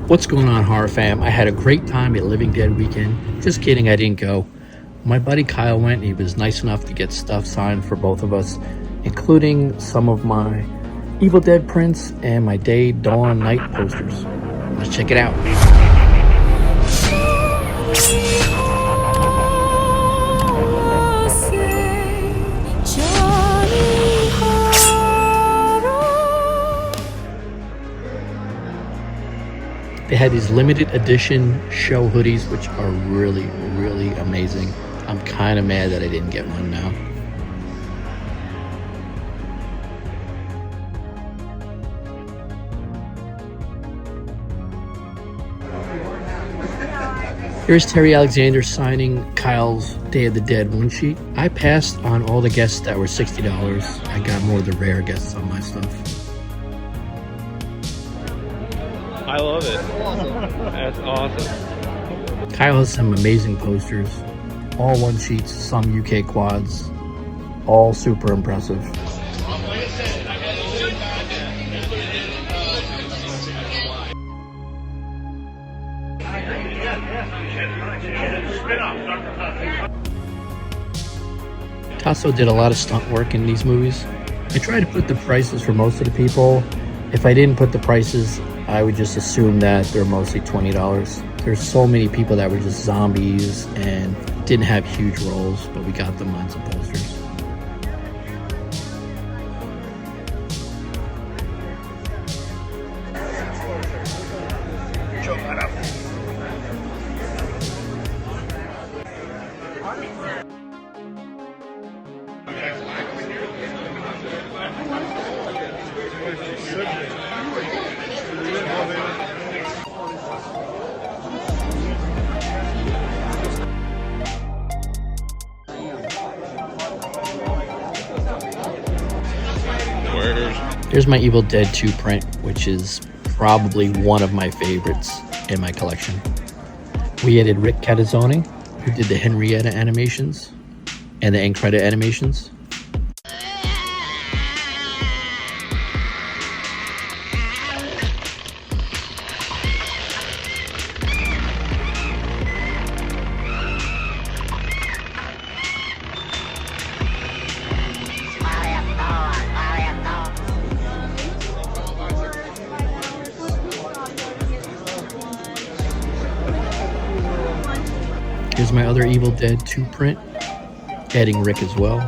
What's going on, horror fam? I had a great time at Living Dead weekend. Just kidding, I didn't go. My buddy Kyle went. He was nice enough to get stuff signed for both of us, including some of my Evil Dead prints and my Day, Dawn, Night posters. Let's check it out. They had these limited edition show hoodies, which are really, really amazing. I'm kind of mad that I didn't get one now. Here's Terry Alexander signing Kyle's Day of the Dead one sheet. I passed on all the guests that were $60. I got more of the rare guests on my stuff. I love it. Awesome. That's awesome. Kyle has some amazing posters. All one sheets, some UK quads. All super impressive. Tasso did a lot of stunt work in these movies. I tried to put the prices for most of the people. If I didn't put the prices, I would just assume that they're mostly $20. There's so many people that were just zombies and didn't have huge roles, but we got them on some posters. Here's my Evil Dead 2 print, which is probably one of my favorites in my collection. We added Rick Catazzoni, who did the Henrietta animations and the end credit animations. Here's my other Evil Dead 2 print, adding Rick as well.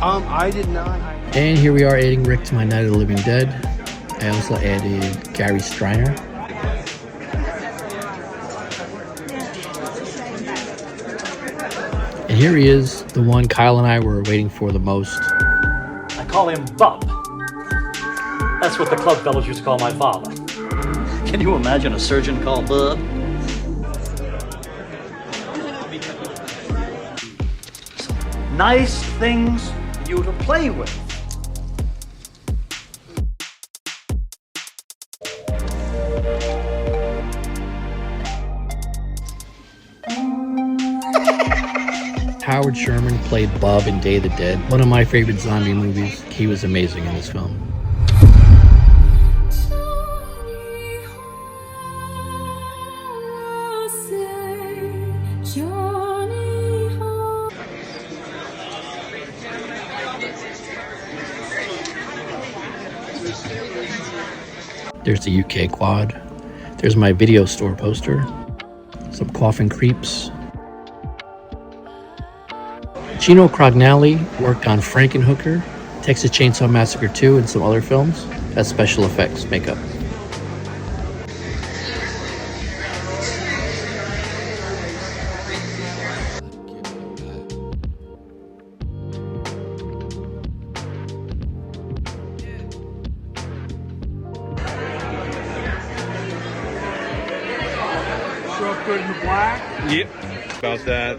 I did not. And here we are adding Rick to my Night of the Living Dead. I also added Gary Striner. And here he is, the one Kyle and I were waiting for the most. I call him Bub. That's what the club fellows used to call my father. Can you imagine a surgeon called Bub? Nice things for you to play with. Howard Sherman played Bub in Day of the Dead, one of my favorite zombie movies. He was amazing in this film. There's the UK quad. There's my video store poster. Some Coffin Creeps. Gino Crognali worked on Frankenhooker, Texas Chainsaw Massacre 2, and some other films as special effects makeup. Good in the black. Yep. About that.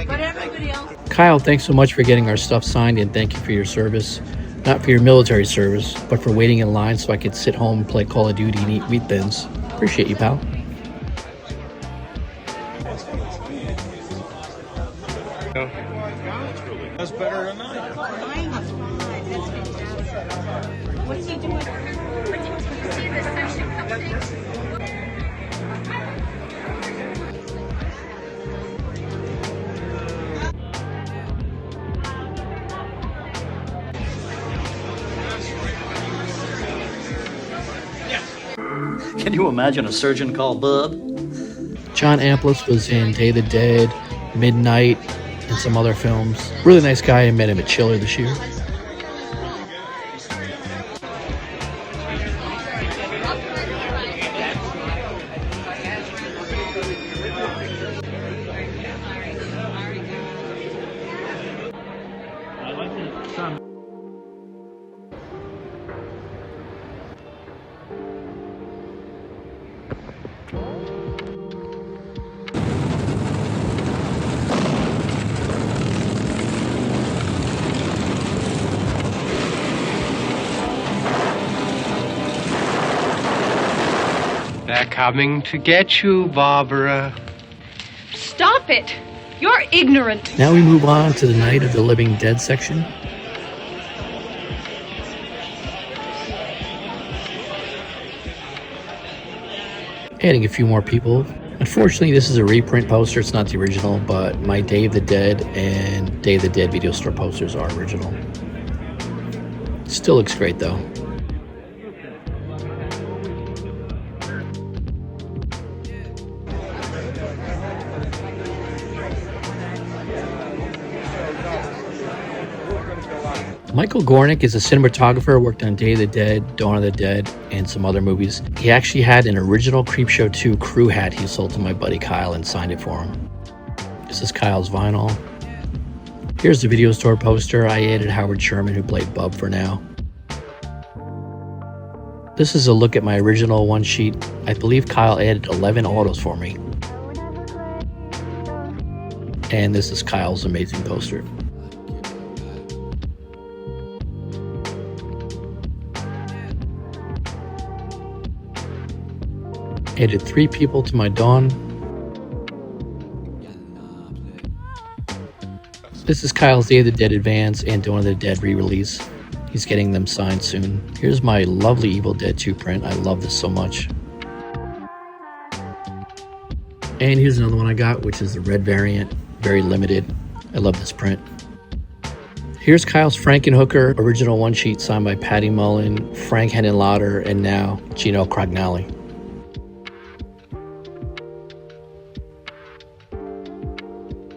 But everybody else. Kyle, thanks so much for getting our stuff signed, and thank you for your service. Not for your military service, but for waiting in line so I could sit home and play Call of Duty and eat wheat thins. Appreciate you, pal. That's better than mine. What's he doing? Can you imagine a surgeon called Bub? John Amplis was in Day of the Dead, Midnight, and some other films. Really nice guy. I met him at Chiller this year. They're coming to get you, Barbara. Stop it! You're ignorant. Now we move on to the Night of the Living Dead section. Adding a few more people. Unfortunately, this is a reprint poster. It's not the original, but my Day of the Dead and Day of the Dead video store posters are original. Still looks great though. Michael Gornick is a cinematographer, worked on Day of the Dead, Dawn of the Dead, and some other movies. He actually had an original Creepshow 2 crew hat he sold to my buddy Kyle and signed it for him. This is Kyle's vinyl. Here's the video store poster. I added Howard Sherman, who played Bub for now. This is a look at my original one sheet. I believe Kyle added 11 autos for me. And this is Kyle's amazing poster. Added 3 people to my Dawn. This is Kyle's Day of the Dead Advance and Dawn of the Dead re-release. He's getting them signed soon. Here's my lovely Evil Dead 2 print. I love this so much. And here's another one I got, which is the red variant. Very limited. I love this print. Here's Kyle's Frankenhooker original one sheet signed by Patty Mullen, Frank Henenlotter, and now Gino Crognali.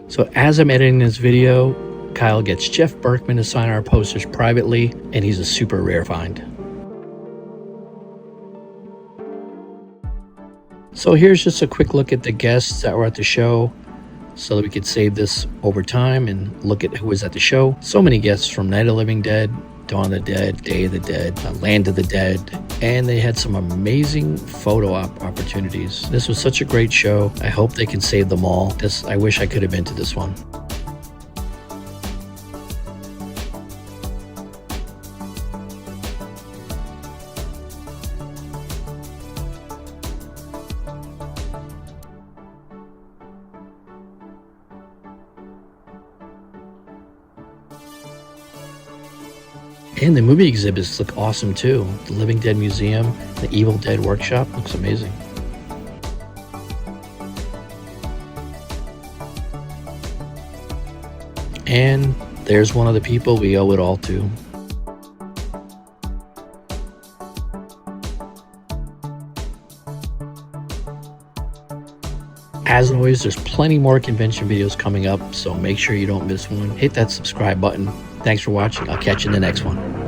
So as I'm editing this video, Kyle gets Jeff Berkman to sign our posters privately, and he's a super rare find. So here's just a quick look at the guests that were at the show so that we could save this over time and look at who was at the show. So many guests from Night of the Living Dead, Dawn of the Dead, Day of the Dead, Land of the Dead, and they had some amazing photo opportunities. This was such a great show. I hope they can save them all. I wish I could have been to this one. And the movie exhibits look awesome too. The Living Dead Museum, the Evil Dead Workshop looks amazing. And there's one of the people we owe it all to. As always, there's plenty more convention videos coming up, so make sure you don't miss one. Hit that subscribe button. Thanks for watching. I'll catch you in the next one.